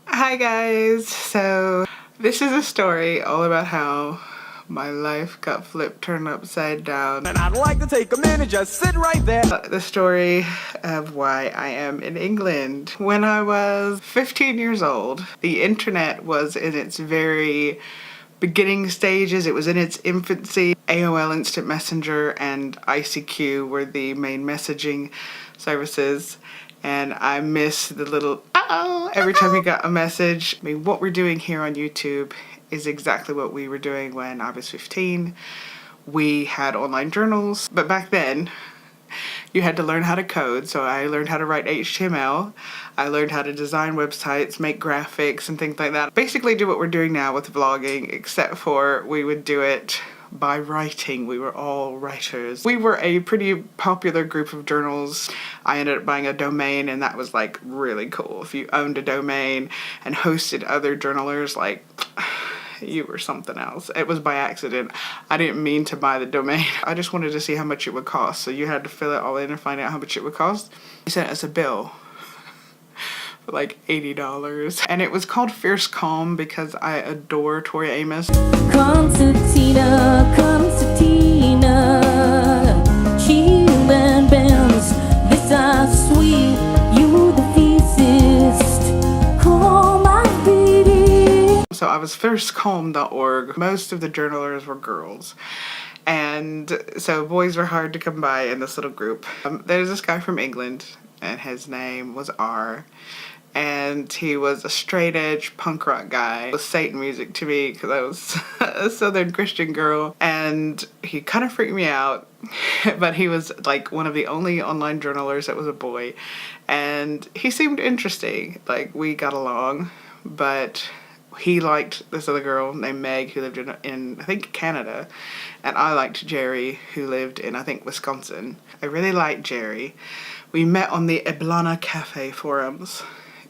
Hi guys, so this is a story all about how my life got flipped, turned upside down. And I'd like to take a minute, just sit right there. The story of why I am in England. When I was 15 years old, the internet was in its very beginning stages. It was in its infancy. AOL Instant Messenger and ICQ were the main messaging services. And I miss the little every time you got a message. I mean, what we're doing here on YouTube is exactly what we were doing when I was 15. We had online journals, but back then you had to learn how to code. So I learned how to write HTML. I learned how to design websites, make graphics and things like that. Basically do what we're doing now with vlogging, except for we would do it by writing. We were all writers. We were a pretty popular group of journals. I ended up buying a domain, and that was like really cool. If you owned a domain and hosted other journalers, like you were something else. It was by accident. I didn't mean to buy the domain. I just wanted to see how much it would cost. So you had to fill it all in and find out how much it would cost. He sent us a bill for like $80. And it was called Fierce Calm because I adore Tori Amos. Concertina, chill and bounce. This are sweet, you the fiercest. Call my baby. So I was firstcalm.org. Most of the journalers were girls. And so boys were hard to come by in this little group. There's this guy from England, and his name was R. And he was a straight edge punk rock guy. It was Satan music to me because I was a Southern Christian girl. And he kind of freaked me out. But he was like one of the only online journalers that was a boy. And he seemed interesting. Like, we got along. But he liked this other girl named Meg who lived in I think, Canada. And I liked Jerry who lived in, I think, Wisconsin. I really liked Jerry. We met on the Eblana Cafe forums,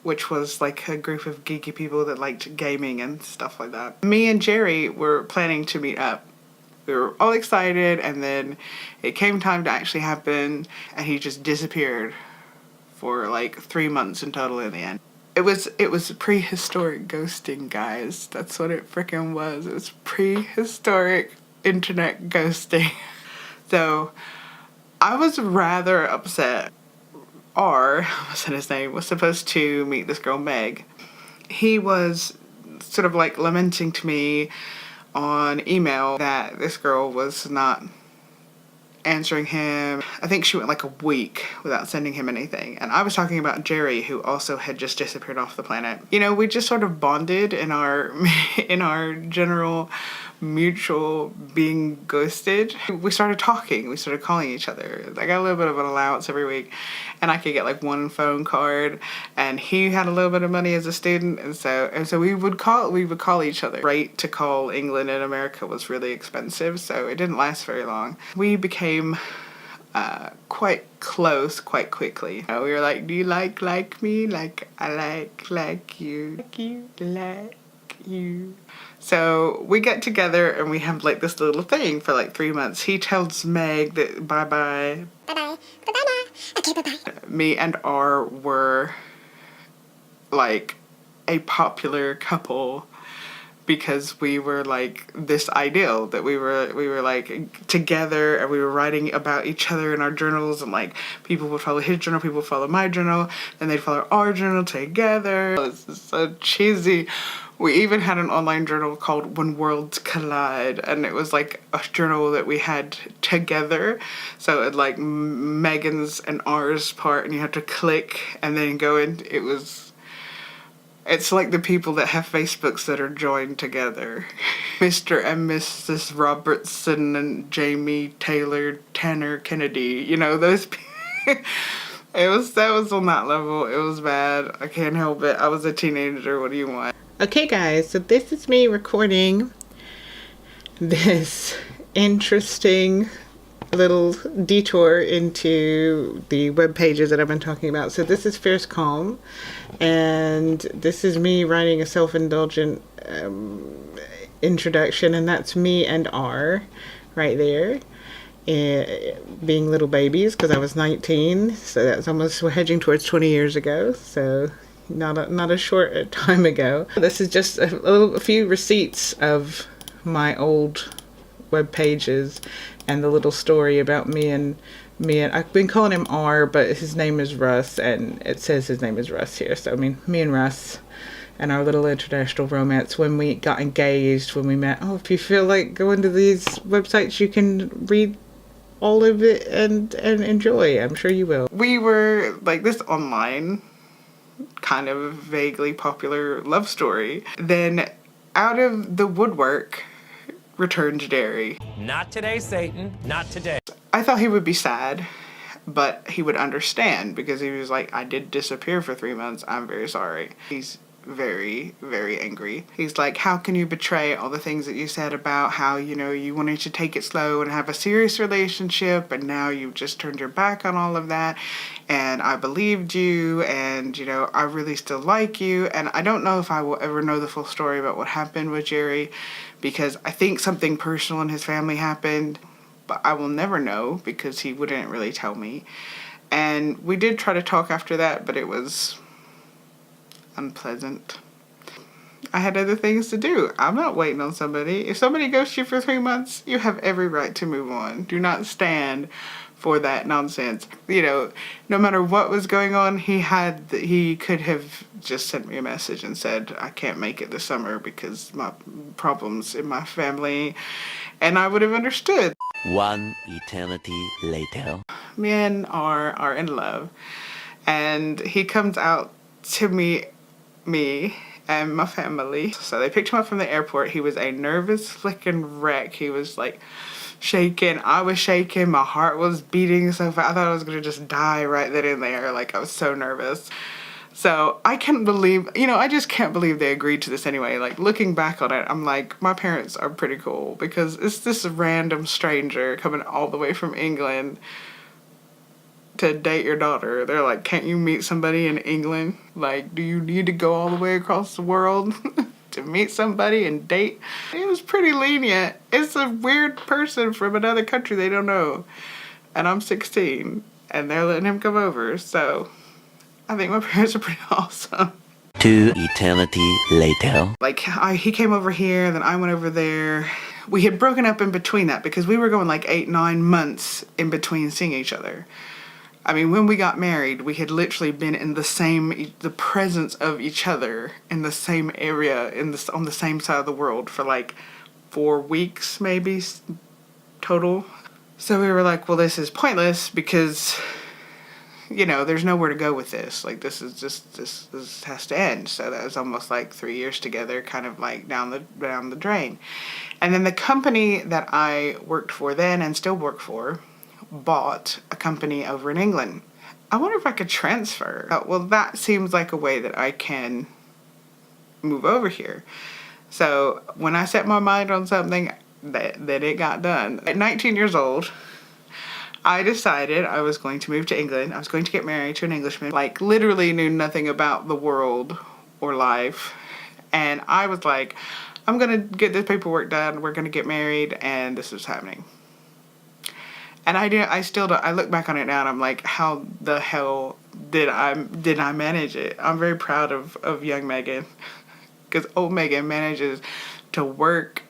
which was like a group of geeky people that liked gaming and stuff like that. Me and Jerry were planning to meet up. We were all excited, and then it came time to actually happen, and he just disappeared for like 3 months in total in the end. It was prehistoric ghosting, guys. That's what it frickin' was. It was prehistoric internet ghosting. So I was rather upset. R, what's his name, was supposed to meet this girl Meg. He was sort of like lamenting to me on email that this girl was not answering him. I think she went like a week without sending him anything. And I was talking about Jerry, who also had just disappeared off the planet. You know, we just sort of bonded in our general mutual being ghosted. We started talking. We started calling each other. I got a little bit of an allowance every week, and I could get like one phone card, and he had a little bit of money as a student, and so we would call each other. Rate to call England and America was really expensive, so it didn't last very long. We became quite close quite quickly. We were like, do you like me? Like I like you. Like you. So we get together and we have like this little thing for like 3 months. He tells Meg that bye-bye. Bye-bye. Bye-bye. Okay, bye-bye. Me and R were like a popular couple because we were like this ideal that we were like together, and we were writing about each other in our journals, and like people would follow his journal, people would follow my journal, and they'd follow our journal together. This is so cheesy. We even had an online journal called When Worlds Collide, and it was like a journal that we had together. So it like Megan's and ours part, and you had to click and then go in. It's like the people that have Facebooks that are joined together. Mr. and Mrs. Robertson and Jamie Taylor Tanner Kennedy. You know, those people. That was on that level. It was bad. I can't help it. I was a teenager. What do you want? Okay guys, so this is me recording this interesting little detour into the web pages that I've been talking about. So this is Fierce Calm, and this is me writing a self-indulgent introduction, and that's me and R right there. Being little babies, because I was 19, so that's almost, we're hedging towards 20 years ago. So not a short time ago. This is just a few receipts of my old web pages and the little story about me and I've been calling him R, but his name is Russ, and it says his name is Russ here. So I mean, me and Russ and our little international romance when we got engaged, when we met. Oh, if you feel like going to these websites, you can read all of it and enjoy. I'm sure you will. We were like this online kind of vaguely popular love story. Then out of the woodwork returned Jerry. Not today, Satan. Not today. I thought he would be sad, but he would understand because he was like, I did disappear for 3 months. I'm very sorry. He's very, very angry. He's like, how can you betray all the things that you said about how, you know, you wanted to take it slow and have a serious relationship, and now you've just turned your back on all of that, and I believed you, and, you know, I really still like you. And I don't know if I will ever know the full story about what happened with Jerry, because I think something personal in his family happened, but I will never know because he wouldn't really tell me. And we did try to talk after that, but it was unpleasant. I had other things to do. I'm not waiting on somebody. If somebody ghosts you for 3 months, you have every right to move on. Do not stand for that nonsense. You know, no matter what was going on, he could have just sent me a message and said, I can't make it this summer because my problems in my family, and I would have understood. One eternity later. Me and R are in love, and he comes out to meet me and my family. So they picked him up from the airport. He was a nervous flicking wreck. He was like shaking. I was shaking. My heart was beating so fast. I thought I was going to just die right then and there. Like, I was so nervous. So I can't believe, you know, I just can't believe they agreed to this anyway. Like, looking back on it, I'm like, my parents are pretty cool because it's this random stranger coming all the way from England to date your daughter. They're like, can't you meet somebody in England? Like, do you need to go all the way across the world to meet somebody and date? It was pretty lenient. It's a weird person from another country they don't know. And I'm 16 and they're letting him come over. So I think my parents are pretty awesome. 2 eternity later. Like, he came over here, then I went over there. We had broken up in between that because we were going like 8-9 months in between seeing each other. I mean, when we got married, we had literally been in the presence of each other in the same area, on the same side of the world for like 4 weeks, maybe, total. So we were like, well, this is pointless because, you know, there's nowhere to go with this. Like, this has to end. So that was almost like 3 years together, kind of like down the drain. And then the company that I worked for then and still work for bought a company over in England. I wonder if I could transfer. Well, that seems like a way that I can move over here. So when I set my mind on something, that it got done. At 19 years old, I decided I was going to move to England. I was going to get married to an Englishman. Like, literally knew nothing about the world or life. And I was like, I'm going to get this paperwork done. We're going to get married. And this is happening. And I still don't, I look back on it now and I'm like, how the hell did I manage it? I'm very proud of young Megan. Because old Megan manages to work,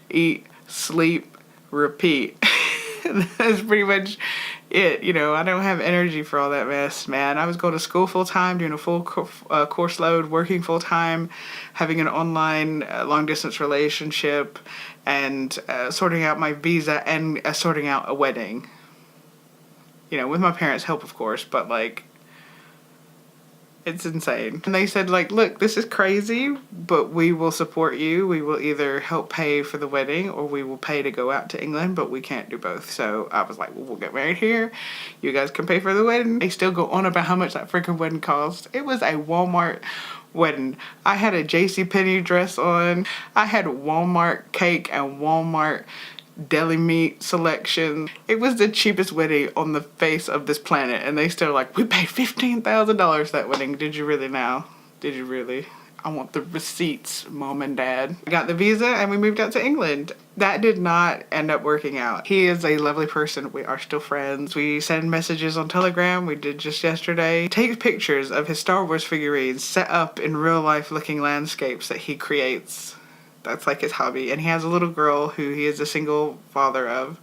eat, sleep, repeat. That's pretty much it. You know, I don't have energy for all that mess, man. I was going to school full time, doing a full course load, working full time, having an online long distance relationship, and sorting out my visa and sorting out a wedding. You know, with my parents' help, of course, but like, it's insane. And they said, like, look, this is crazy, but we will support you. We will either help pay for the wedding or we will pay to go out to England, but we can't do both. So I was like, well, we'll get married here. You guys can pay for the wedding. They still go on about how much that freaking wedding cost. It was a Walmart wedding. I had a JCPenney dress on. I had Walmart cake and Walmart deli meat selection. It was the cheapest wedding on the face of this planet, and they still like, we paid $15,000 that wedding. Did you really now? Did you really? I want the receipts, Mom and Dad. I got the visa and we moved out to England. That did not end up working out. He is a lovely person. We are still friends. We send messages on Telegram. We did just yesterday. He takes pictures of his Star Wars figurines set up in real life looking landscapes that he creates. That's like his hobby. And he has a little girl who he is a single father of.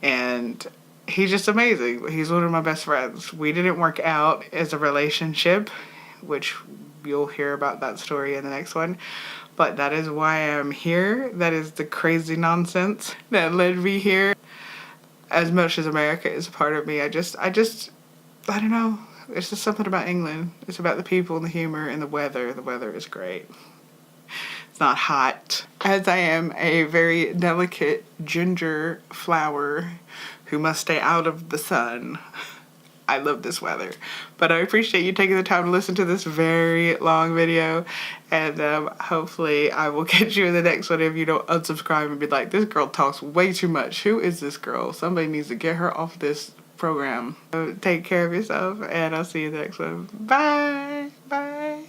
And he's just amazing. He's one of my best friends. We didn't work out as a relationship, which you'll hear about that story in the next one. But that is why I'm here. That is the crazy nonsense that led me here. As much as America is a part of me, I don't know. It's just something about England. It's about the people and the humor and the weather. The weather is great. It's not hot. As I am a very delicate ginger flower who must stay out of the sun, I love this weather. But I appreciate you taking the time to listen to this very long video. And hopefully I will catch you in the next one if you don't unsubscribe and be like, this girl talks way too much. Who is this girl? Somebody needs to get her off this program. So take care of yourself and I'll see you in the next one. Bye. Bye.